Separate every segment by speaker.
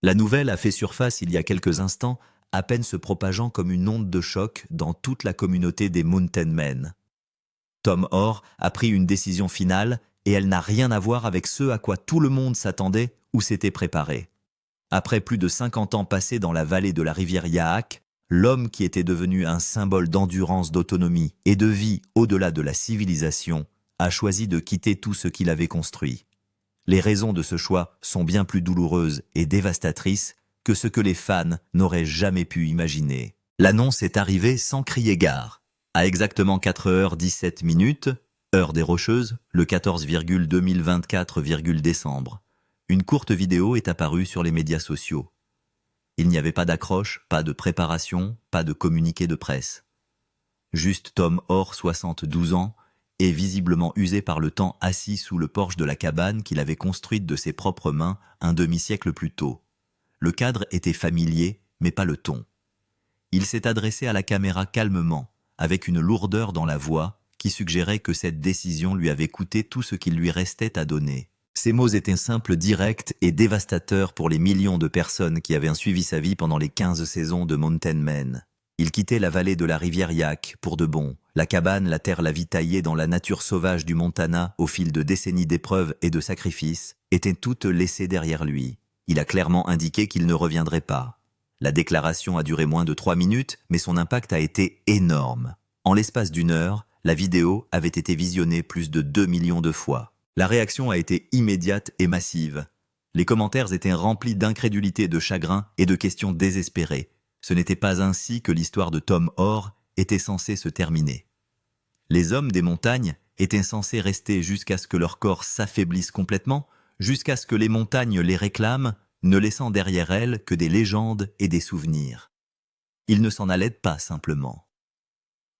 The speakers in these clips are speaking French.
Speaker 1: La nouvelle a fait surface il y a quelques instants, à peine se propageant comme une onde de choc dans toute la communauté des Mountain Men. Tom Orr a pris une décision finale et elle n'a rien à voir avec ce à quoi tout le monde s'attendait ou s'était préparé. Après plus de 50 ans passés dans la vallée de la rivière Yaak, l'homme qui était devenu un symbole d'endurance, d'autonomie et de vie au-delà de la civilisation a choisi de quitter tout ce qu'il avait construit. Les raisons de ce choix sont bien plus douloureuses et dévastatrices que ce que les fans n'auraient jamais pu imaginer. L'annonce est arrivée sans crier gare. À exactement 4h17, heure des Rocheuses, le 14,2024, décembre. Une courte vidéo est apparue sur les médias sociaux. Il n'y avait pas d'accroche, pas de préparation, pas de communiqué de presse. Juste Tom Orr, 72 ans, et visiblement usé par le temps assis sous le porche de la cabane qu'il avait construite de ses propres mains un demi-siècle plus tôt. Le cadre était familier, mais pas le ton. Il s'est adressé à la caméra calmement, avec une lourdeur dans la voix qui suggérait que cette décision lui avait coûté tout ce qu'il lui restait à donner. Ces mots étaient simples, directs et dévastateurs pour les millions de personnes qui avaient suivi sa vie pendant les 15 saisons de Mountain Men. Il quittait la vallée de la rivière Yaak pour de bon. La cabane, la terre lavitaillée dans la nature sauvage du Montana au fil de décennies d'épreuves et de sacrifices, étaient toutes laissées derrière lui. Il a clairement indiqué qu'il ne reviendrait pas. La déclaration a duré moins de 3 minutes, mais son impact a été énorme. En l'espace d'une heure, la vidéo avait été visionnée plus de 2 millions de fois. La réaction a été immédiate et massive. Les commentaires étaient remplis d'incrédulité, de chagrin et de questions désespérées. Ce n'était pas ainsi que l'histoire de Tom Orr était censée se terminer. Les hommes des montagnes étaient censés rester jusqu'à ce que leur corps s'affaiblisse complètement, jusqu'à ce que les montagnes les réclament, ne laissant derrière elles que des légendes et des souvenirs. Ils ne s'en allaient pas simplement.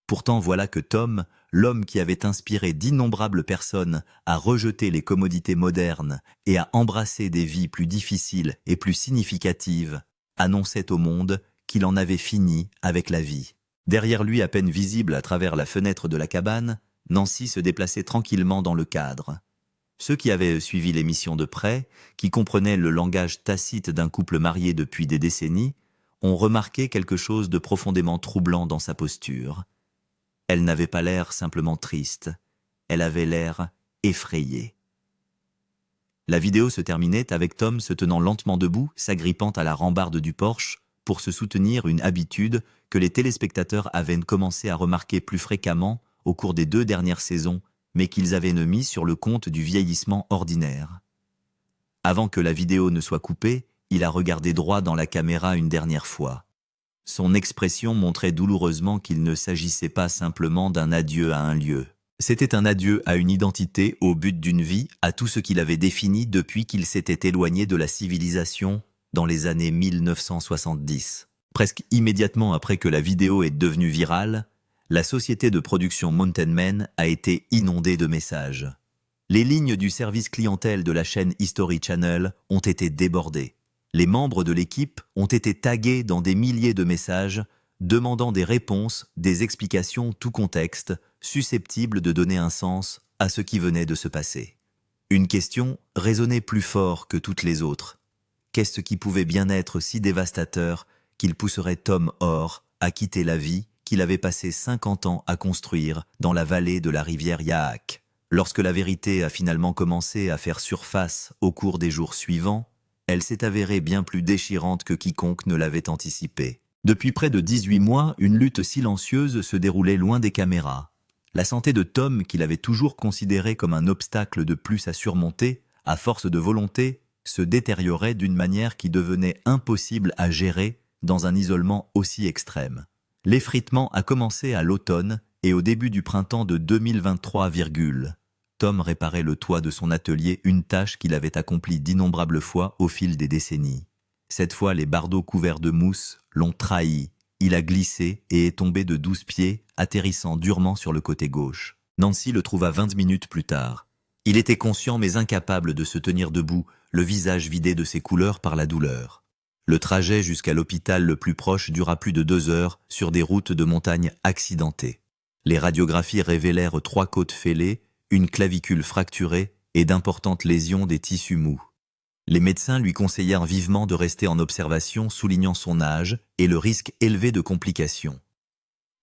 Speaker 1: Pourtant voilà que Tom, l'homme qui avait inspiré d'innombrables personnes à rejeter les commodités modernes et à embrasser des vies plus difficiles et plus significatives, annonçait au monde qu'il en avait fini avec la vie. Derrière lui, à peine visible à travers la fenêtre de la cabane, Nancy se déplaçait tranquillement dans le cadre. Ceux qui avaient suivi l'émission de près, qui comprenaient le langage tacite d'un couple marié depuis des décennies, ont remarqué quelque chose de profondément troublant dans sa posture. Elle n'avait pas l'air simplement triste, elle avait l'air effrayée. La vidéo se terminait avec Tom se tenant lentement debout, s'agrippant à la rambarde du porche, pour se soutenir, une habitude que les téléspectateurs avaient commencé à remarquer plus fréquemment au cours des 2 dernières saisons, mais qu'ils avaient mis sur le compte du vieillissement ordinaire. Avant que la vidéo ne soit coupée, il a regardé droit dans la caméra une dernière fois. Son expression montrait douloureusement qu'il ne s'agissait pas simplement d'un adieu à un lieu. C'était un adieu à une identité, au but d'une vie, à tout ce qu'il avait défini depuis qu'il s'était éloigné de la civilisation dans les années 1970. Presque immédiatement après que la vidéo est devenue virale, la société de production Mountain Men a été inondée de messages. Les lignes du service clientèle de la chaîne History Channel ont été débordées. Les membres de l'équipe ont été tagués dans des milliers de messages demandant des réponses, des explications tout contexte, susceptibles de donner un sens à ce qui venait de se passer. Une question résonnait plus fort que toutes les autres. Qu'est-ce qui pouvait bien être si dévastateur qu'il pousserait Tom Orr à quitter la vie qu'il avait passé 50 ans à construire dans la vallée de la rivière Yaak? Lorsque la vérité a finalement commencé à faire surface au cours des jours suivants, elle s'est avérée bien plus déchirante que quiconque ne l'avait anticipé. Depuis près de 18 mois, une lutte silencieuse se déroulait loin des caméras. La santé de Tom, qu'il avait toujours considéré comme un obstacle de plus à surmonter, à force de volonté, se détériorait d'une manière qui devenait impossible à gérer dans un isolement aussi extrême. L'effritement a commencé à l'automne et au début du printemps de 2023, Tom réparait le toit de son atelier, une tâche qu'il avait accomplie d'innombrables fois au fil des décennies. Cette fois, les bardeaux couverts de mousse l'ont trahi. Il a glissé et est tombé de 12 pieds, atterrissant durement sur le côté gauche. Nancy le trouva 20 minutes plus tard. Il était conscient mais incapable de se tenir debout, le visage vidé de ses couleurs par la douleur. Le trajet jusqu'à l'hôpital le plus proche dura plus de 2 heures sur des routes de montagne accidentées. Les radiographies révélèrent 3 côtes fêlées, une clavicule fracturée et d'importantes lésions des tissus mous. Les médecins lui conseillèrent vivement de rester en observation, soulignant son âge et le risque élevé de complications.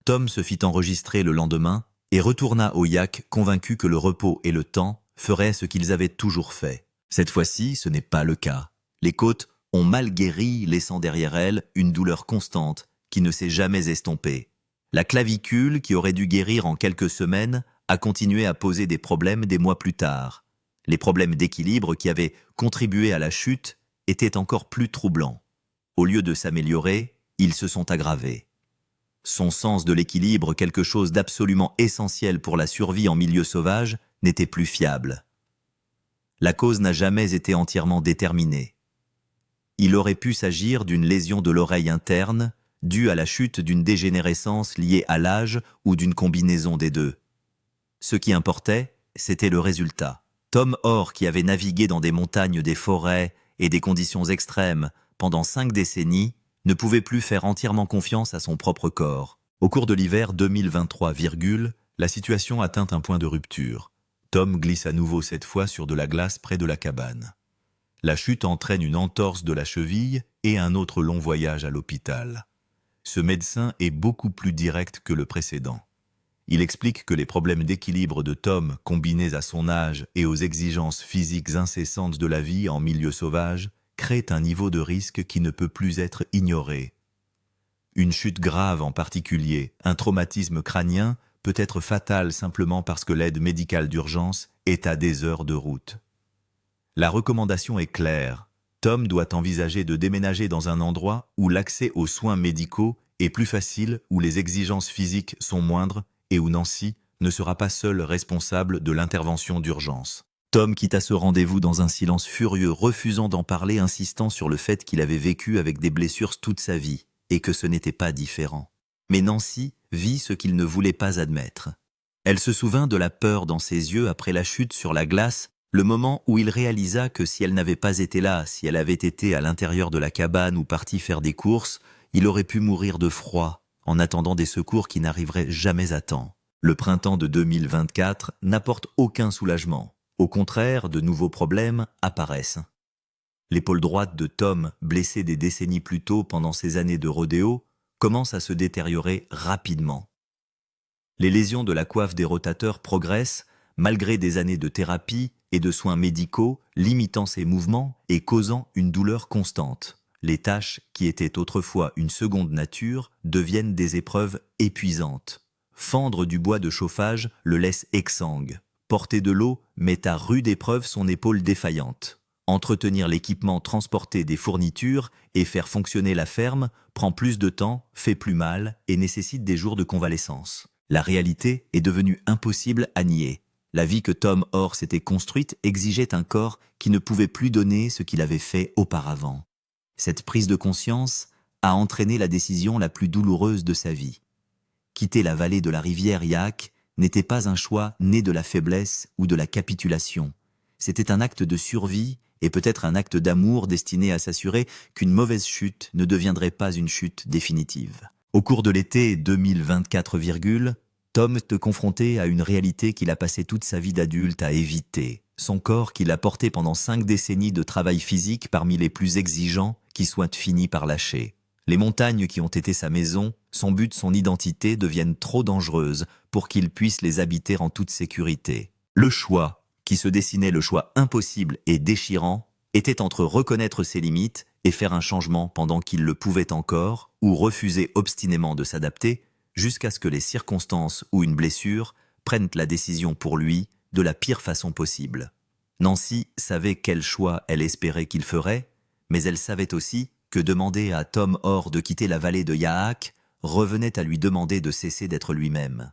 Speaker 1: Tom se fit enregistrer le lendemain et retourna au yak convaincu que le repos et le temps feraient ce qu'ils avaient toujours fait. Cette fois-ci, ce n'est pas le cas. Les côtes ont mal guéri, laissant derrière elles une douleur constante qui ne s'est jamais estompée. La clavicule, qui aurait dû guérir en quelques semaines, a continué à poser des problèmes des mois plus tard. Les problèmes d'équilibre qui avaient contribué à la chute étaient encore plus troublants. Au lieu de s'améliorer, ils se sont aggravés. Son sens de l'équilibre, quelque chose d'absolument essentiel pour la survie en milieu sauvage, n'était plus fiable. La cause n'a jamais été entièrement déterminée. Il aurait pu s'agir d'une lésion de l'oreille interne, due à la chute d'une dégénérescence liée à l'âge ou d'une combinaison des deux. Ce qui importait, c'était le résultat. Tom Orr, qui avait navigué dans des montagnes, des forêts et des conditions extrêmes pendant 5 décennies, ne pouvait plus faire entièrement confiance à son propre corps. Au cours de l'hiver 2023, la situation atteint un point de rupture. Tom glisse à nouveau cette fois sur de la glace près de la cabane. La chute entraîne une entorse de la cheville et un autre long voyage à l'hôpital. Ce médecin est beaucoup plus direct que le précédent. Il explique que les problèmes d'équilibre de Tom, combinés à son âge et aux exigences physiques incessantes de la vie en milieu sauvage, créent un niveau de risque qui ne peut plus être ignoré. Une chute grave en particulier, un traumatisme crânien, peut être fatal simplement parce que l'aide médicale d'urgence est à des heures de route. La recommandation est claire. Tom doit envisager de déménager dans un endroit où l'accès aux soins médicaux est plus facile, où les exigences physiques sont moindres et où Nancy ne sera pas seule responsable de l'intervention d'urgence. Tom quitta ce rendez-vous dans un silence furieux, refusant d'en parler, insistant sur le fait qu'il avait vécu avec des blessures toute sa vie et que ce n'était pas différent. Mais Nancy vit ce qu'il ne voulait pas admettre. Elle se souvint de la peur dans ses yeux après la chute sur la glace, le moment où il réalisa que si elle n'avait pas été là, si elle avait été à l'intérieur de la cabane ou partie faire des courses, il aurait pu mourir de froid en attendant des secours qui n'arriveraient jamais à temps. Le printemps de 2024 n'apporte aucun soulagement. Au contraire, de nouveaux problèmes apparaissent. L'épaule droite de Tom, blessée des décennies plus tôt pendant ses années de rodéo, commence à se détériorer rapidement. Les lésions de la coiffe des rotateurs progressent, malgré des années de thérapie et de soins médicaux, limitant ses mouvements et causant une douleur constante. Les tâches, qui étaient autrefois une seconde nature, deviennent des épreuves épuisantes. Fendre du bois de chauffage le laisse exsangue. Porter de l'eau met à rude épreuve son épaule défaillante. Entretenir l'équipement, transporter des fournitures et faire fonctionner la ferme prend plus de temps, fait plus mal et nécessite des jours de convalescence. La réalité est devenue impossible à nier. La vie que Tom Orr s'était construite exigeait un corps qui ne pouvait plus donner ce qu'il avait fait auparavant. Cette prise de conscience a entraîné la décision la plus douloureuse de sa vie. Quitter la vallée de la rivière Yaak n'était pas un choix né de la faiblesse ou de la capitulation. C'était un acte de survie et peut-être un acte d'amour destiné à s'assurer qu'une mauvaise chute ne deviendrait pas une chute définitive. Au cours de l'été 2024, Tom est confronté à une réalité qu'il a passé toute sa vie d'adulte à éviter. Son corps, qu'il a porté pendant 5 décennies de travail physique parmi les plus exigeants, qui soit fini par lâcher. Les montagnes qui ont été sa maison, son but, son identité deviennent trop dangereuses pour qu'il puisse les habiter en toute sécurité. Le choix, qui se dessinait le choix impossible et déchirant, était entre reconnaître ses limites et faire un changement pendant qu'il le pouvait encore, ou refuser obstinément de s'adapter, jusqu'à ce que les circonstances ou une blessure prennent la décision pour lui de la pire façon possible. Nancy savait quel choix elle espérait qu'il ferait, mais elle savait aussi que demander à Tom Orr de quitter la vallée de Yaak revenait à lui demander de cesser d'être lui-même.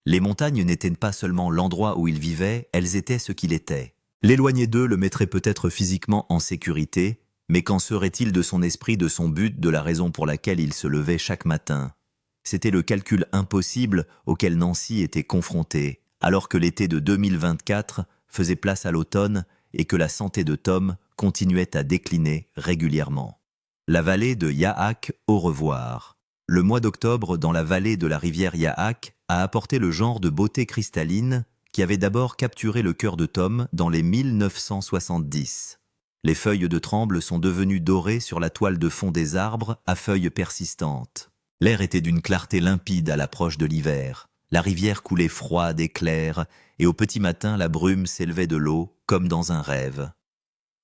Speaker 1: Les montagnes n'étaient pas seulement l'endroit où il vivait, elles étaient ce qu'il était. L'éloigner d'eux le mettrait peut-être physiquement en sécurité, mais qu'en serait-il de son esprit, de son but, de la raison pour laquelle il se levait chaque matin ? C'était le calcul impossible auquel Nancy était confrontée, alors que l'été de 2024 faisait place à l'automne et que la santé de Tom continuait à décliner régulièrement. La vallée de Yaak, au revoir. Le mois d'octobre, dans la vallée de la rivière Yaak, a apporté le genre de beauté cristalline qui avait d'abord capturé le cœur de Tom dans les 1970. Les feuilles de tremble sont devenues dorées sur la toile de fond des arbres à feuilles persistantes. L'air était d'une clarté limpide à l'approche de l'hiver. La rivière coulait froide et claire, et au petit matin la brume s'élevait de l'eau comme dans un rêve.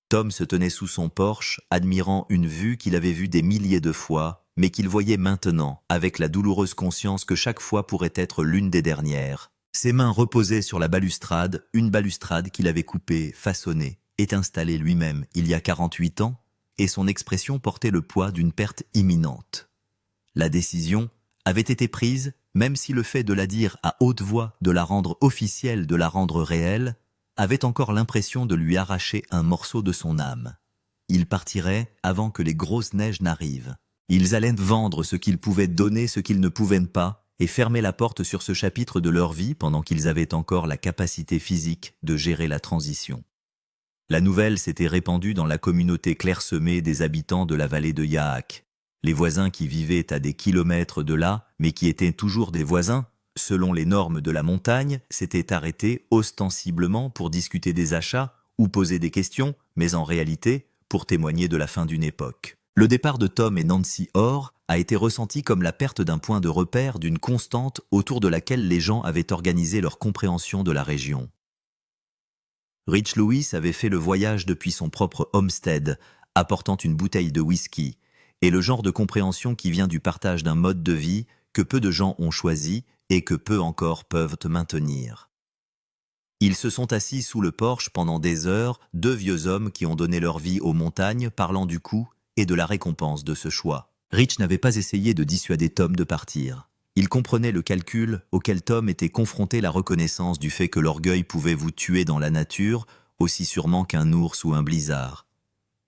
Speaker 1: Tom se tenait sous son porche, admirant une vue qu'il avait vue des milliers de fois, mais qu'il voyait maintenant, avec la douloureuse conscience que chaque fois pourrait être l'une des dernières. Ses mains reposaient sur la balustrade, une balustrade qu'il avait coupée, façonnée, et installée lui-même il y a 48 ans, et son expression portait le poids d'une perte imminente. La décision avait été prise, même si le fait de la dire à haute voix, de la rendre officielle, de la rendre réelle, avait encore l'impression de lui arracher un morceau de son âme. Ils partiraient avant que les grosses neiges n'arrivent. Ils allaient vendre ce qu'ils pouvaient donner, ce qu'ils ne pouvaient pas, et fermer la porte sur ce chapitre de leur vie pendant qu'ils avaient encore la capacité physique de gérer la transition. La nouvelle s'était répandue dans la communauté clairsemée des habitants de la vallée de Yaak. Les voisins qui vivaient à des kilomètres de là, mais qui étaient toujours des voisins, selon les normes de la montagne, s'étaient arrêtés ostensiblement pour discuter des achats ou poser des questions, mais en réalité pour témoigner de la fin d'une époque. Le départ de Tom et Nancy Orr a été ressenti comme la perte d'un point de repère, d'une constante autour de laquelle les gens avaient organisé leur compréhension de la région. Rich Lewis avait fait le voyage depuis son propre homestead, apportant une bouteille de whisky, et le genre de compréhension qui vient du partage d'un mode de vie que peu de gens ont choisi et que peu encore peuvent maintenir. Ils se sont assis sous le porche pendant des heures, deux vieux hommes qui ont donné leur vie aux montagnes, parlant du coût et de la récompense de ce choix. Rich n'avait pas essayé de dissuader Tom de partir. Il comprenait le calcul auquel Tom était confronté, la reconnaissance du fait que l'orgueil pouvait vous tuer dans la nature, aussi sûrement qu'un ours ou un blizzard.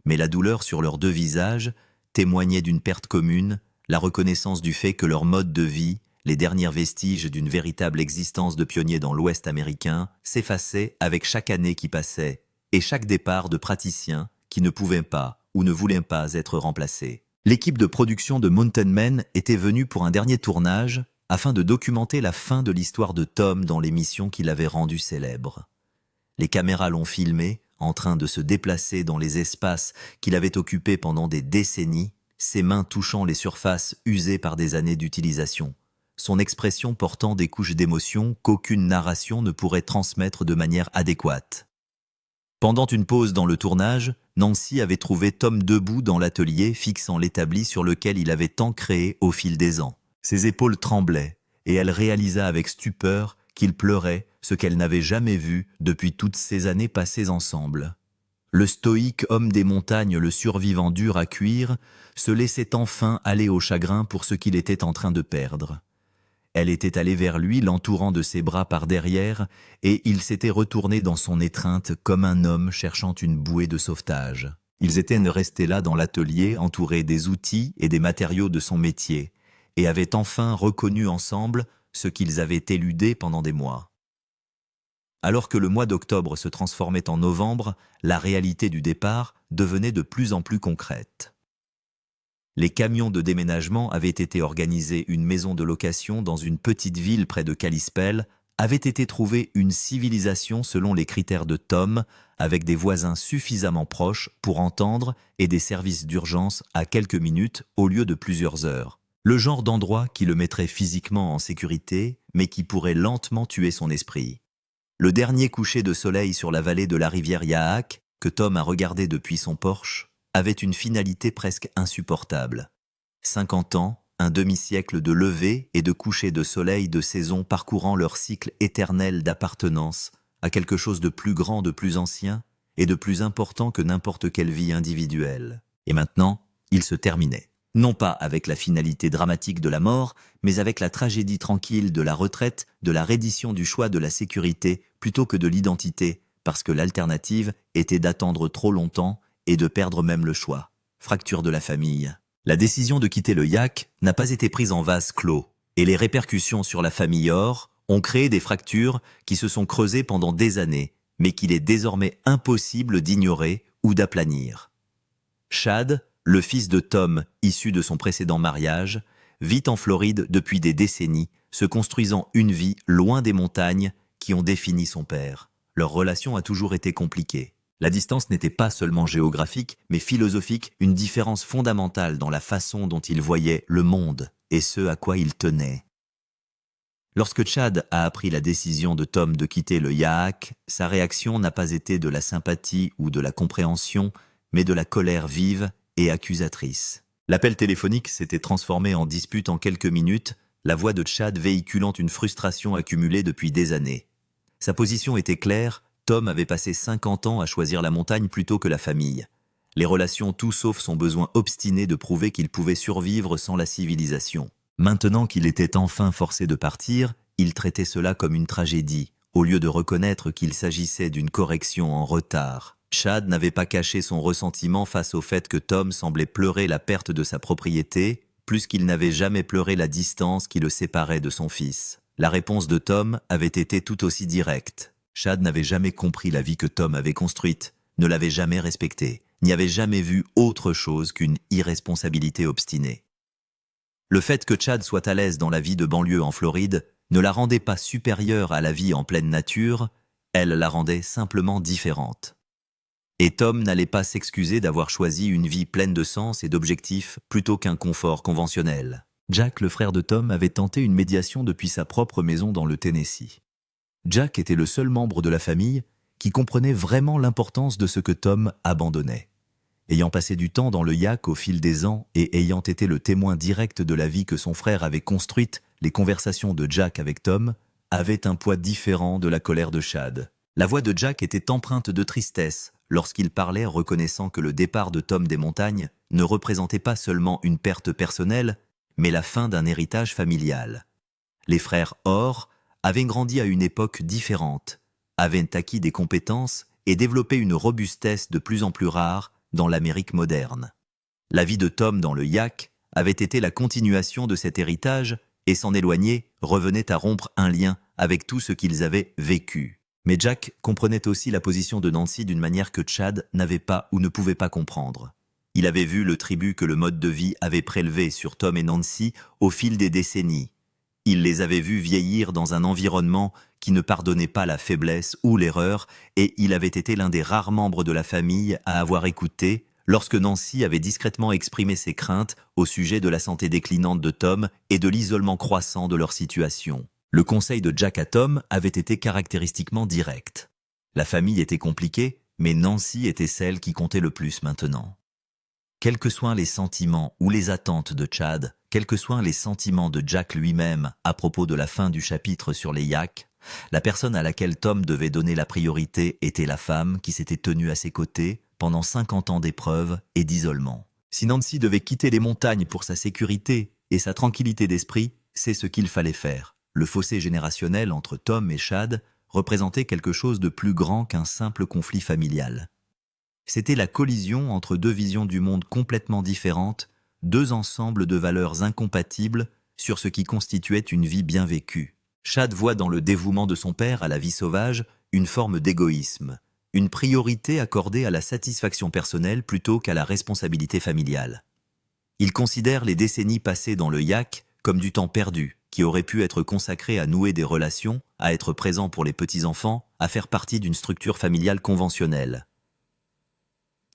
Speaker 1: Mais la douleur sur leurs deux visages témoignait d'une perte commune, la reconnaissance du fait que leur mode de vie, les derniers vestiges d'une véritable existence de pionniers dans l'Ouest américain, s'effaçaient avec chaque année qui passait, et chaque départ de praticiens qui ne pouvaient pas ou ne voulaient pas être remplacés. L'équipe de production de Mountain Men était venue pour un dernier tournage afin de documenter la fin de l'histoire de Tom dans l'émission qui l'avait rendu célèbre. Les caméras l'ont filmé, en train de se déplacer dans les espaces qu'il avait occupés pendant des décennies, ses mains touchant les surfaces usées par des années d'utilisation, son expression portant des couches d'émotion qu'aucune narration ne pourrait transmettre de manière adéquate. Pendant une pause dans le tournage, Nancy avait trouvé Tom debout dans l'atelier fixant l'établi sur lequel il avait tant créé au fil des ans. Ses épaules tremblaient, et elle réalisa avec stupeur qu'il pleurait, ce qu'elle n'avait jamais vu depuis toutes ces années passées ensemble. Le stoïque homme des montagnes, le survivant dur à cuire, se laissait enfin aller au chagrin pour ce qu'il était en train de perdre. Elle était allée vers lui, l'entourant de ses bras par derrière, et il s'était retourné dans son étreinte comme un homme cherchant une bouée de sauvetage. Ils étaient restés là dans l'atelier, entourés des outils et des matériaux de son métier, et avaient enfin reconnu ensemble ce qu'ils avaient éludé pendant des mois. Alors que le mois d'octobre se transformait en novembre, la réalité du départ devenait de plus en plus concrète. Les camions de déménagement avaient été organisés, une maison de location dans une petite ville près de Kalispell avait été trouvée, une civilisation selon les critères de Tom, avec des voisins suffisamment proches pour entendre et des services d'urgence à quelques minutes au lieu de plusieurs heures. Le genre d'endroit qui le mettrait physiquement en sécurité, mais qui pourrait lentement tuer son esprit. Le dernier coucher de soleil sur la vallée de la rivière Yaak, que Tom a regardé depuis son porche, avait une finalité presque insupportable. 50 ans, un demi-siècle de lever et de coucher de soleil de saison parcourant leur cycle éternel d'appartenance à quelque chose de plus grand, de plus ancien et de plus important que n'importe quelle vie individuelle. Et maintenant, il se terminait. Non pas avec la finalité dramatique de la mort, mais avec la tragédie tranquille de la retraite, de la reddition du choix de la sécurité plutôt que de l'identité, parce que l'alternative était d'attendre trop longtemps et de perdre même le choix. Fracture de la famille. La décision de quitter le Yaak n'a pas été prise en vase clos, et les répercussions sur la famille Orr ont créé des fractures qui se sont creusées pendant des années, mais qu'il est désormais impossible d'ignorer ou d'aplanir. Chad, le fils de Tom, issu de son précédent mariage, vit en Floride depuis des décennies, se construisant une vie loin des montagnes qui ont défini son père. Leur relation a toujours été compliquée. La distance n'était pas seulement géographique, mais philosophique, une différence fondamentale dans la façon dont il voyait le monde et ce à quoi il tenait. Lorsque Chad a appris la décision de Tom de quitter le Yaak, sa réaction n'a pas été de la sympathie ou de la compréhension, mais de la colère vive et accusatrice. L'appel téléphonique s'était transformé en dispute en quelques minutes, la voix de Chad véhiculant une frustration accumulée depuis des années. Sa position était claire, Tom avait passé 50 ans à choisir la montagne plutôt que la famille. Les relations tout sauf son besoin obstiné de prouver qu'il pouvait survivre sans la civilisation. Maintenant qu'il était enfin forcé de partir, il traitait cela comme une tragédie, au lieu de reconnaître qu'il s'agissait d'une correction en retard. Chad n'avait pas caché son ressentiment face au fait que Tom semblait pleurer la perte de sa propriété, plus qu'il n'avait jamais pleuré la distance qui le séparait de son fils. La réponse de Tom avait été tout aussi directe. Chad n'avait jamais compris la vie que Tom avait construite, ne l'avait jamais respectée, n'y avait jamais vu autre chose qu'une irresponsabilité obstinée. Le fait que Chad soit à l'aise dans la vie de banlieue en Floride ne la rendait pas supérieure à la vie en pleine nature, elle la rendait simplement différente. Et Tom n'allait pas s'excuser d'avoir choisi une vie pleine de sens et d'objectifs plutôt qu'un confort conventionnel. Jack, le frère de Tom, avait tenté une médiation depuis sa propre maison dans le Tennessee. Jack était le seul membre de la famille qui comprenait vraiment l'importance de ce que Tom abandonnait. Ayant passé du temps dans le Yaak au fil des ans et ayant été le témoin direct de la vie que son frère avait construite, les conversations de Jack avec Tom avaient un poids différent de la colère de Chad. La voix de Jack était empreinte de tristesse lorsqu'il parlait, reconnaissant que le départ de Tom des montagnes ne représentait pas seulement une perte personnelle, mais la fin d'un héritage familial. Les frères Orr avaient grandi à une époque différente, avaient acquis des compétences et développé une robustesse de plus en plus rare dans l'Amérique moderne. La vie de Tom dans le Yaak avait été la continuation de cet héritage et s'en éloigner revenait à rompre un lien avec tout ce qu'ils avaient vécu. Mais Jack comprenait aussi la position de Nancy d'une manière que Chad n'avait pas ou ne pouvait pas comprendre. Il avait vu le tribut que le mode de vie avait prélevé sur Tom et Nancy au fil des décennies. Il les avait vus vieillir dans un environnement qui ne pardonnait pas la faiblesse ou l'erreur, et il avait été l'un des rares membres de la famille à avoir écouté lorsque Nancy avait discrètement exprimé ses craintes au sujet de la santé déclinante de Tom et de l'isolement croissant de leur situation. Le conseil de Jack à Tom avait été caractéristiquement direct. La famille était compliquée, mais Nancy était celle qui comptait le plus maintenant. Quels que soient les sentiments ou les attentes de Chad, quels que soient les sentiments de Jack lui-même à propos de la fin du chapitre sur les Yaaks, la personne à laquelle Tom devait donner la priorité était la femme qui s'était tenue à ses côtés pendant 50 ans d'épreuves et d'isolement. Si Nancy devait quitter les montagnes pour sa sécurité et sa tranquillité d'esprit, c'est ce qu'il fallait faire. Le fossé générationnel entre Tom et Chad représentait quelque chose de plus grand qu'un simple conflit familial. C'était la collision entre deux visions du monde complètement différentes, deux ensembles de valeurs incompatibles sur ce qui constituait une vie bien vécue. Chad voit dans le dévouement de son père à la vie sauvage une forme d'égoïsme, une priorité accordée à la satisfaction personnelle plutôt qu'à la responsabilité familiale. Il considère les décennies passées dans le Yaak comme du temps perdu, qui aurait pu être consacré à nouer des relations, à être présent pour les petits-enfants, à faire partie d'une structure familiale conventionnelle.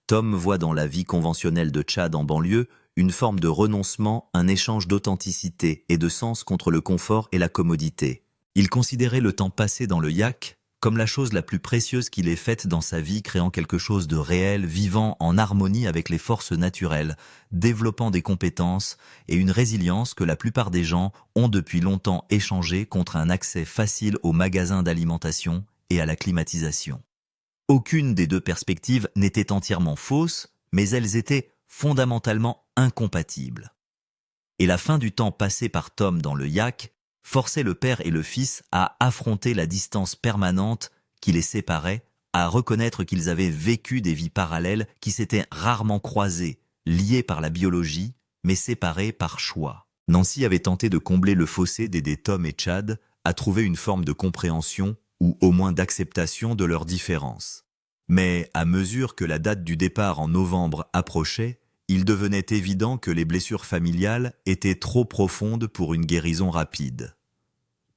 Speaker 1: Tom voit dans la vie conventionnelle de Chad en banlieue une forme de renoncement, un échange d'authenticité et de sens contre le confort et la commodité. Il considérait le temps passé dans le Yaak comme la chose la plus précieuse qu'il ait faite dans sa vie, créant quelque chose de réel, vivant en harmonie avec les forces naturelles, développant des compétences et une résilience que la plupart des gens ont depuis longtemps échangé contre un accès facile aux magasins d'alimentation et à la climatisation. Aucune des deux perspectives n'était entièrement fausse, mais elles étaient fondamentalement incompatibles. Et la fin du temps passé par Tom dans le Yaak forçait le père et le fils à affronter la distance permanente qui les séparait, à reconnaître qu'ils avaient vécu des vies parallèles qui s'étaient rarement croisées, liées par la biologie, mais séparées par choix. Nancy avait tenté de combler le fossé d'aider Tom et Chad à trouver une forme de compréhension ou au moins d'acceptation de leurs différences. Mais à mesure que la date du départ en novembre approchait, il devenait évident que les blessures familiales étaient trop profondes pour une guérison rapide.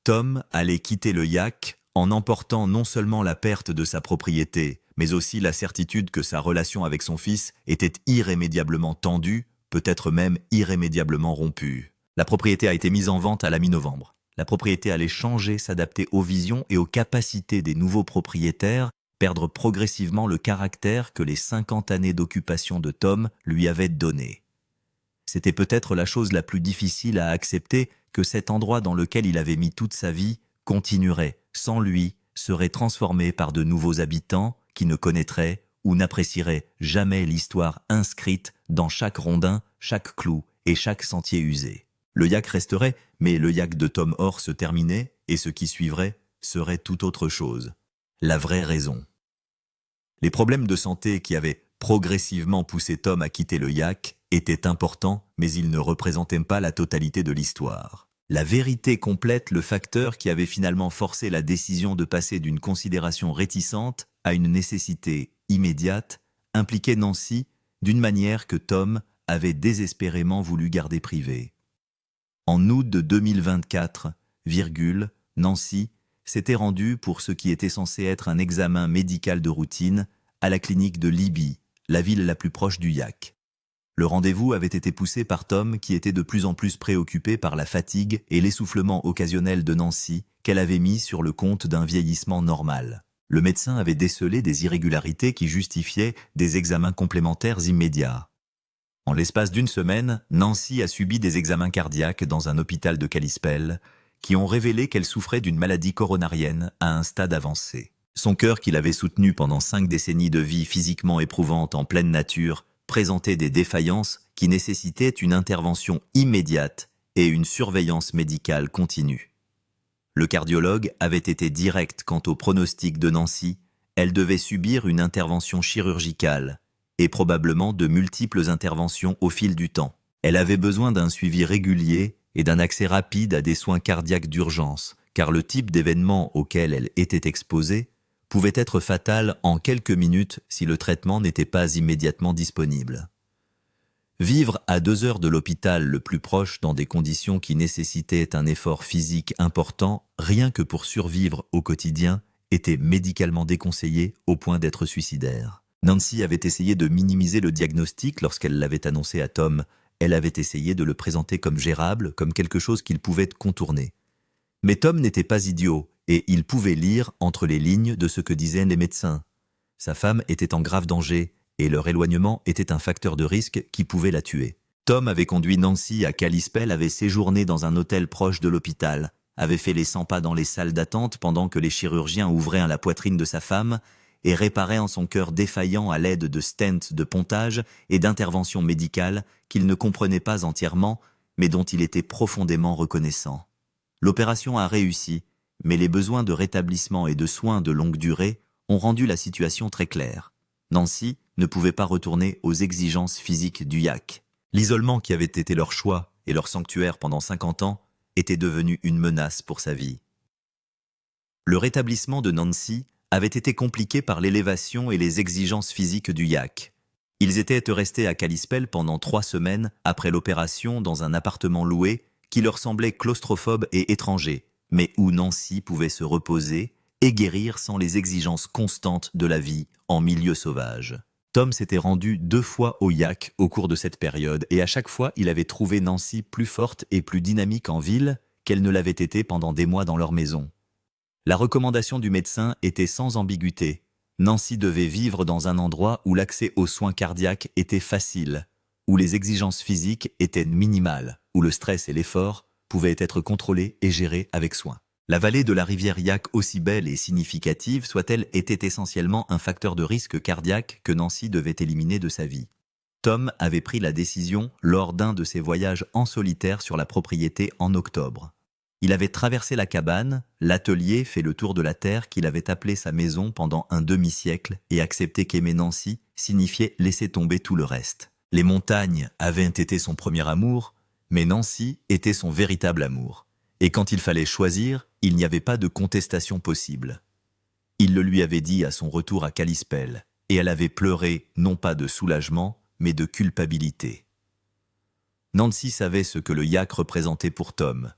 Speaker 1: Tom allait quitter le Yaak en emportant non seulement la perte de sa propriété, mais aussi la certitude que sa relation avec son fils était irrémédiablement tendue, peut-être même irrémédiablement rompue. La propriété a été mise en vente à la mi-novembre. La propriété allait changer, s'adapter aux visions et aux capacités des nouveaux propriétaires, perdre progressivement le caractère que les 50 années d'occupation de Tom lui avaient donné. C'était peut-être la chose la plus difficile à accepter que cet endroit dans lequel il avait mis toute sa vie continuerait, sans lui, serait transformé par de nouveaux habitants qui ne connaîtraient ou n'apprécieraient jamais l'histoire inscrite dans chaque rondin, chaque clou et chaque sentier usé. Le yak resterait, mais le yak de Tom Orr se terminait et ce qui suivrait serait tout autre chose. La vraie raison. Les problèmes de santé qui avaient progressivement poussé Tom à quitter le yak étaient importants, mais ils ne représentaient pas la totalité de l'histoire. La vérité complète le facteur qui avait finalement forcé la décision de passer d'une considération réticente à une nécessité immédiate impliquait Nancy d'une manière que Tom avait désespérément voulu garder privée. En août de 2024, Nancy s'était rendue pour ce qui était censé être un examen médical de routine à la clinique de Libby, la ville la plus proche du yak. Le rendez-vous avait été poussé par Tom qui était de plus en plus préoccupé par la fatigue et l'essoufflement occasionnel de Nancy qu'elle avait mis sur le compte d'un vieillissement normal. Le médecin avait décelé des irrégularités qui justifiaient des examens complémentaires immédiats. En l'espace d'une semaine, Nancy a subi des examens cardiaques dans un hôpital de Kalispell qui ont révélé qu'elle souffrait d'une maladie coronarienne à un stade avancé. Son cœur, qui l'avait soutenu pendant 5 décennies de vie physiquement éprouvante en pleine nature, présentait des défaillances qui nécessitaient une intervention immédiate et une surveillance médicale continue. Le cardiologue avait été direct quant au pronostic de Nancy. Elle devait subir une intervention chirurgicale et probablement de multiples interventions au fil du temps. Elle avait besoin d'un suivi régulier et d'un accès rapide à des soins cardiaques d'urgence, car le type d'événement auquel elle était exposée pouvait être fatal en quelques minutes si le traitement n'était pas immédiatement disponible. Vivre à 2 heures de l'hôpital le plus proche dans des conditions qui nécessitaient un effort physique important, rien que pour survivre au quotidien, était médicalement déconseillé au point d'être suicidaire. Nancy avait essayé de minimiser le diagnostic lorsqu'elle l'avait annoncé à Tom. Elle avait essayé de le présenter comme gérable, comme quelque chose qu'il pouvait contourner. Mais Tom n'était pas idiot, et il pouvait lire entre les lignes de ce que disaient les médecins. Sa femme était en grave danger, et leur éloignement était un facteur de risque qui pouvait la tuer. Tom avait conduit Nancy à Kalispell, avait séjourné dans un hôtel proche de l'hôpital, avait fait les 100 pas dans les salles d'attente pendant que les chirurgiens ouvraient la poitrine de sa femme et réparaient en son cœur défaillant à l'aide de stents de pontage et d'interventions médicales qu'il ne comprenait pas entièrement, mais dont il était profondément reconnaissant. L'opération a réussi, mais les besoins de rétablissement et de soins de longue durée ont rendu la situation très claire. Nancy ne pouvait pas retourner aux exigences physiques du yak. L'isolement qui avait été leur choix et leur sanctuaire pendant 50 ans était devenu une menace pour sa vie. Le rétablissement de Nancy avait été compliqué par l'élévation et les exigences physiques du yak. Ils étaient restés à Kalispell pendant 3 semaines après l'opération dans un appartement loué qui leur semblait claustrophobe et étranger, mais où Nancy pouvait se reposer et guérir sans les exigences constantes de la vie en milieu sauvage. Tom s'était rendu 2 fois au yak au cours de cette période et à chaque fois il avait trouvé Nancy plus forte et plus dynamique en ville qu'elle ne l'avait été pendant des mois dans leur maison. La recommandation du médecin était sans ambiguïté. Nancy devait vivre dans un endroit où l'accès aux soins cardiaques était facile, où les exigences physiques étaient minimales, où le stress et l'effort pouvaient être contrôlés et gérés avec soin. La vallée de la rivière Yak, aussi belle et significative soit-elle, était essentiellement un facteur de risque cardiaque que Nancy devait éliminer de sa vie. Tom avait pris la décision lors d'un de ses voyages en solitaire sur la propriété en octobre. Il avait traversé la cabane, l'atelier, fait le tour de la terre qu'il avait appelée sa maison pendant un demi-siècle et accepté qu'aimer Nancy signifiait laisser tomber tout le reste. Les montagnes avaient été son premier amour, mais Nancy était son véritable amour. Et quand il fallait choisir, il n'y avait pas de contestation possible. Il le lui avait dit à son retour à Kalispell, et elle avait pleuré non pas de soulagement, mais de culpabilité. Nancy savait ce que le yak représentait pour Tom.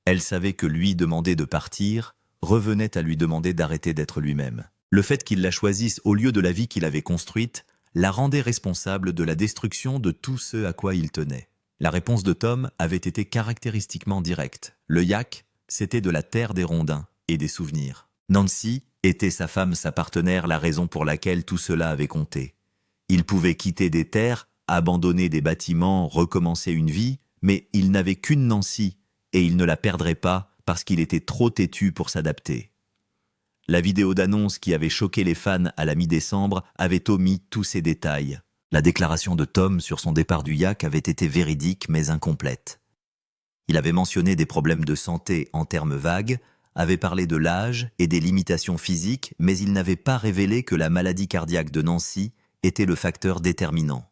Speaker 1: Elle savait que lui demander de partir revenait à lui demander d'arrêter d'être lui-même. Le fait qu'il la choisisse au lieu de la vie qu'il avait construite la rendait responsable de la destruction de tout ce à quoi il tenait. La réponse de Tom avait été caractéristiquement directe. Le yak, c'était de la terre des rondins et des souvenirs. Nancy était sa femme, sa partenaire, la raison pour laquelle tout cela avait compté. Il pouvait quitter des terres, abandonner des bâtiments, recommencer une vie, mais il n'avait qu'une Nancy, et il ne la perdrait pas parce qu'il était trop têtu pour s'adapter. La vidéo d'annonce qui avait choqué les fans à la mi-décembre avait omis tous ces détails. La déclaration de Tom sur son départ du yak avait été véridique mais incomplète. Il avait mentionné des problèmes de santé en termes vagues, avait parlé de l'âge et des limitations physiques, mais il n'avait pas révélé que la maladie cardiaque de Nancy était le facteur déterminant.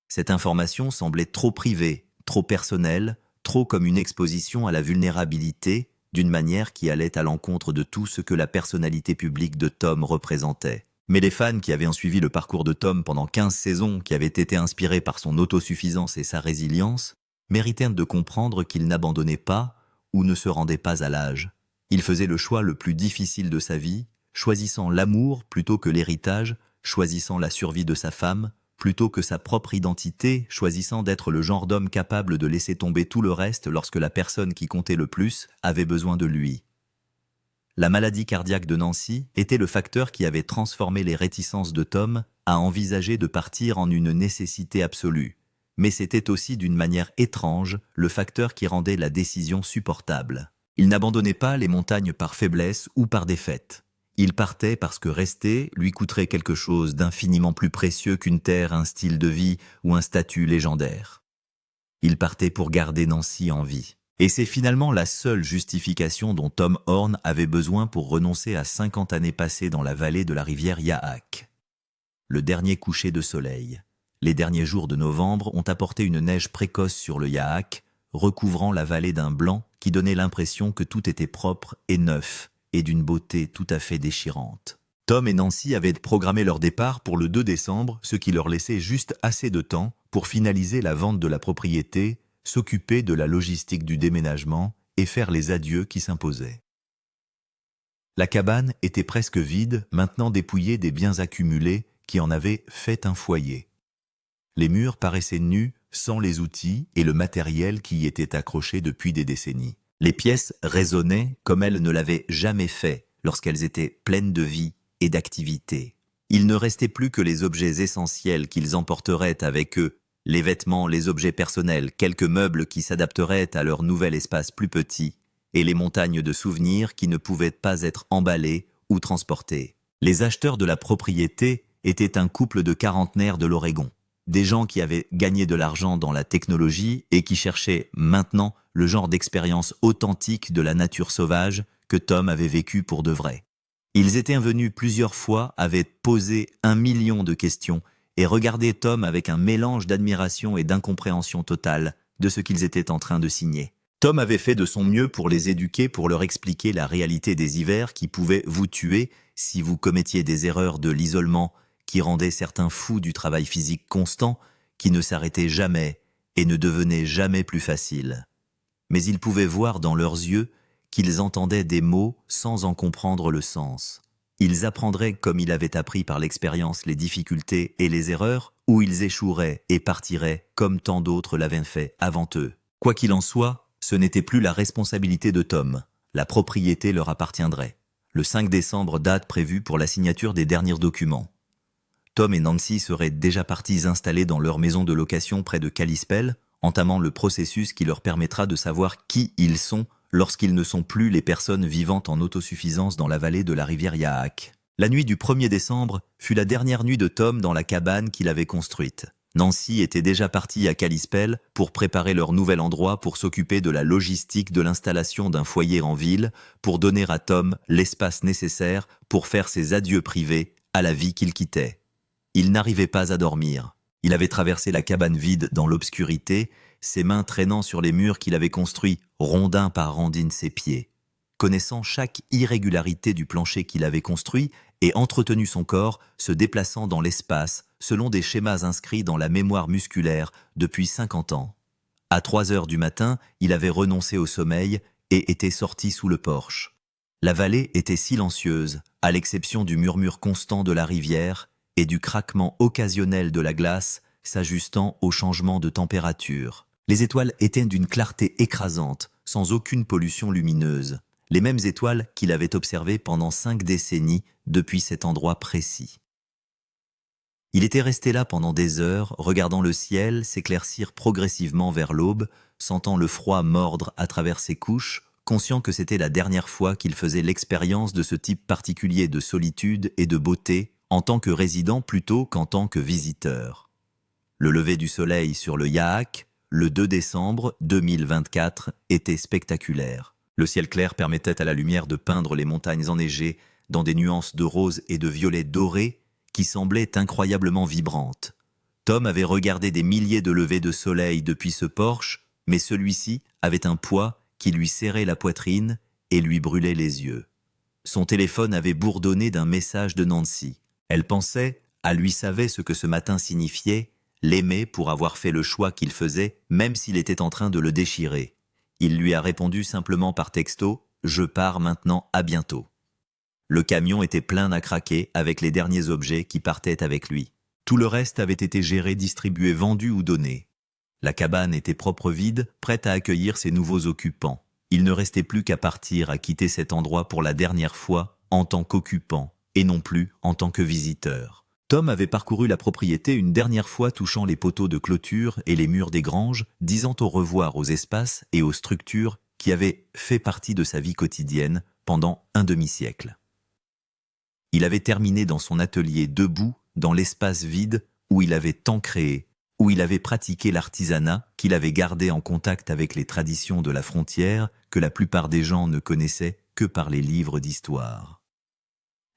Speaker 1: Cette information semblait trop privée, trop personnelle, trop comme une exposition à la vulnérabilité, d'une manière qui allait à l'encontre de tout ce que la personnalité publique de Tom représentait. Mais les fans qui avaient suivi le parcours de Tom pendant 15 saisons, qui avaient été inspirés par son autosuffisance et sa résilience, méritaient de comprendre qu'il n'abandonnait pas ou ne se rendait pas à l'âge. Il faisait le choix le plus difficile de sa vie, choisissant l'amour plutôt que l'héritage, choisissant la survie de sa femme, plutôt que sa propre identité, choisissant d'être le genre d'homme capable de laisser tomber tout le reste lorsque la personne qui comptait le plus avait besoin de lui. La maladie cardiaque de Nancy était le facteur qui avait transformé les réticences de Tom à envisager de partir en une nécessité absolue. Mais c'était aussi d'une manière étrange le facteur qui rendait la décision supportable. Il n'abandonnait pas les montagnes par faiblesse ou par défaite. Il partait parce que rester lui coûterait quelque chose d'infiniment plus précieux qu'une terre, un style de vie ou un statut légendaire. Il partait pour garder Nancy en vie. Et c'est finalement la seule justification dont Tom Horn avait besoin pour renoncer à 50 années passées dans la vallée de la rivière Yaak. Le dernier coucher de soleil. Les derniers jours de novembre ont apporté une neige précoce sur le Yaak, recouvrant la vallée d'un blanc qui donnait l'impression que tout était propre et neuf, et d'une beauté tout à fait déchirante. Tom et Nancy avaient programmé leur départ pour le 2 décembre, ce qui leur laissait juste assez de temps pour finaliser la vente de la propriété, s'occuper de la logistique du déménagement et faire les adieux qui s'imposaient. La cabane était presque vide, maintenant dépouillée des biens accumulés qui en avaient fait un foyer. Les murs paraissaient nus, sans les outils et le matériel qui y était accroché depuis des décennies. Les pièces résonnaient comme elles ne l'avaient jamais fait lorsqu'elles étaient pleines de vie et d'activité. Il ne restait plus que les objets essentiels qu'ils emporteraient avec eux, les vêtements, les objets personnels, quelques meubles qui s'adapteraient à leur nouvel espace plus petit, et les montagnes de souvenirs qui ne pouvaient pas être emballés ou transportés. Les acheteurs de la propriété étaient un couple de quarantenaires de l'Oregon. Des gens qui avaient gagné de l'argent dans la technologie et qui cherchaient maintenant le genre d'expérience authentique de la nature sauvage que Tom avait vécu pour de vrai. Ils étaient venus plusieurs fois, avaient posé 1 million de questions et regardaient Tom avec un mélange d'admiration et d'incompréhension totale de ce qu'ils étaient en train de signer. Tom avait fait de son mieux pour les éduquer, pour leur expliquer la réalité des hivers qui pouvaient vous tuer si vous commettiez des erreurs de l'isolement qui rendait certains fous du travail physique constant, qui ne s'arrêtait jamais et ne devenait jamais plus facile. Mais il pouvait voir dans leurs yeux qu'ils entendaient des mots sans en comprendre le sens. Ils apprendraient comme il avait appris par l'expérience les difficultés et les erreurs, ou ils échoueraient et partiraient comme tant d'autres l'avaient fait avant eux. Quoi qu'il en soit, ce n'était plus la responsabilité de Tom. La propriété leur appartiendrait. Le 5 décembre, date prévue pour la signature des derniers documents. Tom et Nancy seraient déjà partis installer dans leur maison de location près de Kalispell, entamant le processus qui leur permettra de savoir qui ils sont lorsqu'ils ne sont plus les personnes vivant en autosuffisance dans la vallée de la rivière Yaak. La nuit du 1er décembre fut la dernière nuit de Tom dans la cabane qu'il avait construite. Nancy était déjà partie à Kalispell pour préparer leur nouvel endroit pour s'occuper de la logistique de l'installation d'un foyer en ville, pour donner à Tom l'espace nécessaire pour faire ses adieux privés à la vie qu'il quittait. Il n'arrivait pas à dormir. Il avait traversé la cabane vide dans l'obscurité, ses mains traînant sur les murs qu'il avait construits, rondin par rondine ses pieds. Connaissant chaque irrégularité du plancher qu'il avait construit et entretenu son corps, se déplaçant dans l'espace selon des schémas inscrits dans la mémoire musculaire depuis 50 ans. À 3 heures du matin, il avait renoncé au sommeil et était sorti sous le porche. La vallée était silencieuse, à l'exception du murmure constant de la rivière et du craquement occasionnel de la glace s'ajustant au changement de température. Les étoiles étaient d'une clarté écrasante, sans aucune pollution lumineuse, les mêmes étoiles qu'il avait observées pendant 5 décennies depuis cet endroit précis. Il était resté là pendant des heures, regardant le ciel s'éclaircir progressivement vers l'aube, sentant le froid mordre à travers ses couches, conscient que c'était la dernière fois qu'il faisait l'expérience de ce type particulier de solitude et de beauté, en tant que résident plutôt qu'en tant que visiteur. Le lever du soleil sur le Yaak, le 2 décembre 2024, était spectaculaire. Le ciel clair permettait à la lumière de peindre les montagnes enneigées dans des nuances de rose et de violet doré qui semblaient incroyablement vibrantes. Tom avait regardé des milliers de levées de soleil depuis ce porche, mais celui-ci avait un poids qui lui serrait la poitrine et lui brûlait les yeux. Son téléphone avait bourdonné d'un message de Nancy. Elle pensait, lui savait ce que ce matin signifiait, l'aimer pour avoir fait le choix qu'il faisait, même s'il était en train de le déchirer. Il lui a répondu simplement par texto « Je pars maintenant, à bientôt ». Le camion était plein à craquer avec les derniers objets qui partaient avec lui. Tout le reste avait été géré, distribué, vendu ou donné. La cabane était propre vide, prête à accueillir ses nouveaux occupants. Il ne restait plus qu'à partir, à quitter cet endroit pour la dernière fois en tant qu'occupant et non plus en tant que visiteur. Tom avait parcouru la propriété une dernière fois, touchant les poteaux de clôture et les murs des granges, disant au revoir aux espaces et aux structures qui avaient fait partie de sa vie quotidienne pendant un demi-siècle. Il avait terminé dans son atelier debout, dans l'espace vide où il avait tant créé, où il avait pratiqué l'artisanat, qu'il avait gardé en contact avec les traditions de la frontière que la plupart des gens ne connaissaient que par les livres d'histoire.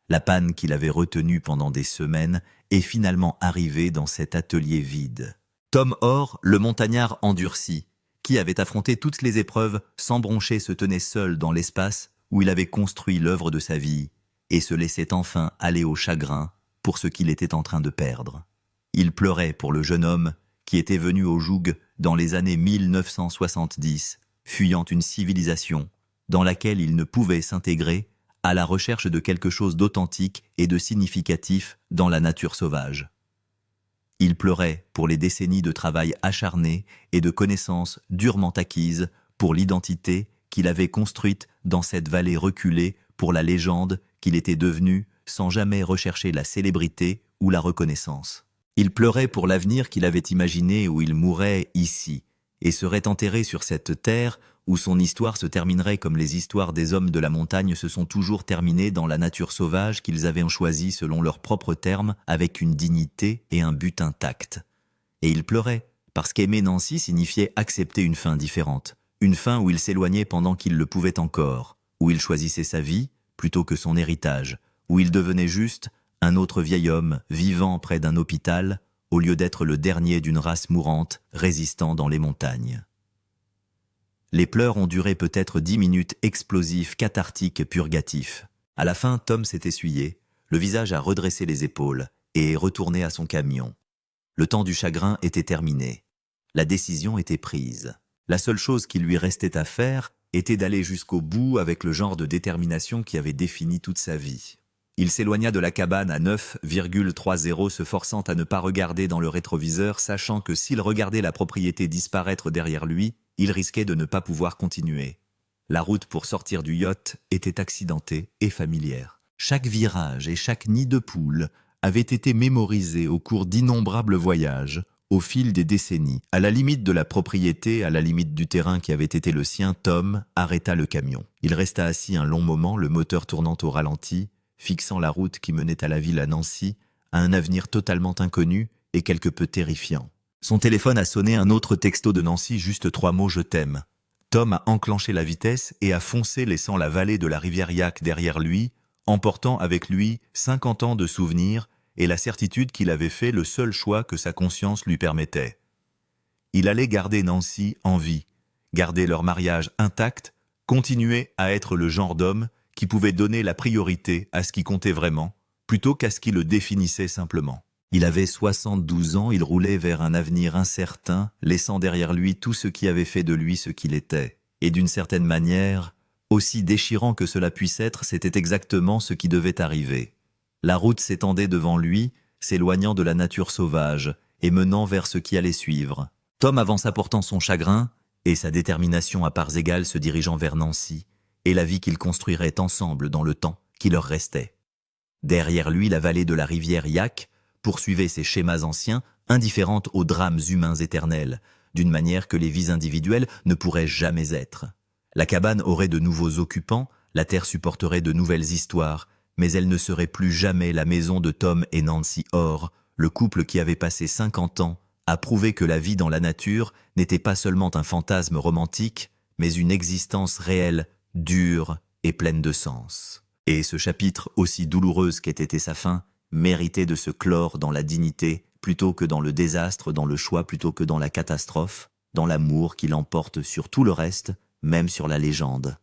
Speaker 1: La panne qu'il avait retenue pendant des semaines est finalement arrivée dans cet atelier vide. Tom Orr, le montagnard endurci, qui avait affronté toutes les épreuves sans broncher, se tenait seul dans l'espace où il avait construit l'œuvre de sa vie et se laissait enfin aller au chagrin pour ce qu'il était en train de perdre. Il pleurait pour le jeune homme qui était venu au joug dans les années 1970, fuyant une civilisation dans laquelle il ne pouvait s'intégrer, à la recherche de quelque chose d'authentique et de significatif dans la nature sauvage. Il pleurait pour les décennies de travail acharné et de connaissances durement acquises pour l'identité qu'il avait construite dans cette vallée reculée pour la légende qu'il était devenu sans jamais rechercher la célébrité ou la reconnaissance. Il pleurait pour l'avenir qu'il avait imaginé où il mourrait ici et serait enterré sur cette terre où son histoire se terminerait comme les histoires des hommes de la montagne se sont toujours terminées dans la nature sauvage qu'ils avaient choisie selon leurs propres termes avec une dignité et un but intact. Et il pleurait parce qu'aimer Nancy signifiait accepter une fin différente, une fin où il s'éloignait pendant qu'il le pouvait encore, où il choisissait sa vie plutôt que son héritage, où il devenait juste un autre vieil homme vivant près d'un hôpital au lieu d'être le dernier d'une race mourante résistant dans les montagnes. Les pleurs ont duré peut-être 10 minutes explosifs, cathartiques, purgatifs. À la fin, Tom s'est essuyé, le visage a redressé les épaules et est retourné à son camion. Le temps du chagrin était terminé. La décision était prise. La seule chose qui lui restait à faire était d'aller jusqu'au bout avec le genre de détermination qui avait défini toute sa vie. Il s'éloigna de la cabane à 9,30, se forçant à ne pas regarder dans le rétroviseur, sachant que s'il regardait la propriété disparaître derrière lui, il risquait de ne pas pouvoir continuer. La route pour sortir du yacht était accidentée et familière. Chaque virage et chaque nid de poule avaient été mémorisés au cours d'innombrables voyages, au fil des décennies. À la limite de la propriété, à la limite du terrain qui avait été le sien, Tom arrêta le camion. Il resta assis un long moment, le moteur tournant au ralenti, fixant la route qui menait à la ville à Nancy, à un avenir totalement inconnu et quelque peu terrifiant. Son téléphone a sonné, un autre texto de Nancy, juste 3 mots « Je t'aime ». Tom a enclenché la vitesse et a foncé, laissant la vallée de la rivière Yaak derrière lui, emportant avec lui 50 ans de souvenirs et la certitude qu'il avait fait le seul choix que sa conscience lui permettait. Il allait garder Nancy en vie, garder leur mariage intact, continuer à être le genre d'homme qui pouvait donner la priorité à ce qui comptait vraiment, plutôt qu'à ce qui le définissait simplement. Il avait 72 ans, il roulait vers un avenir incertain, laissant derrière lui tout ce qui avait fait de lui ce qu'il était. Et d'une certaine manière, Aussi déchirant que cela puisse être, c'était exactement ce qui devait arriver. La route s'étendait devant lui, s'éloignant de la nature sauvage et menant vers ce qui allait suivre. Tom avança portant son chagrin et sa détermination à parts égales se dirigeant vers Nancy et la vie qu'ils construiraient ensemble dans le temps qui leur restait. Derrière lui, la vallée de la rivière Yak poursuivait ses schémas anciens, indifférente aux drames humains éternels, d'une manière que les vies individuelles ne pourraient jamais être. La cabane aurait de nouveaux occupants, la terre supporterait de nouvelles histoires, mais elle ne serait plus jamais la maison de Tom et Nancy Orr, le couple qui avait passé 50 ans à prouver que la vie dans la nature n'était pas seulement un fantasme romantique, mais une existence réelle, dure et pleine de sens. Et ce chapitre, aussi douloureuse qu'ait été sa fin, méritait de se clore dans la dignité, plutôt que dans le désastre, dans le choix plutôt que dans la catastrophe, dans l'amour qui l'emporte sur tout le reste, même sur la légende.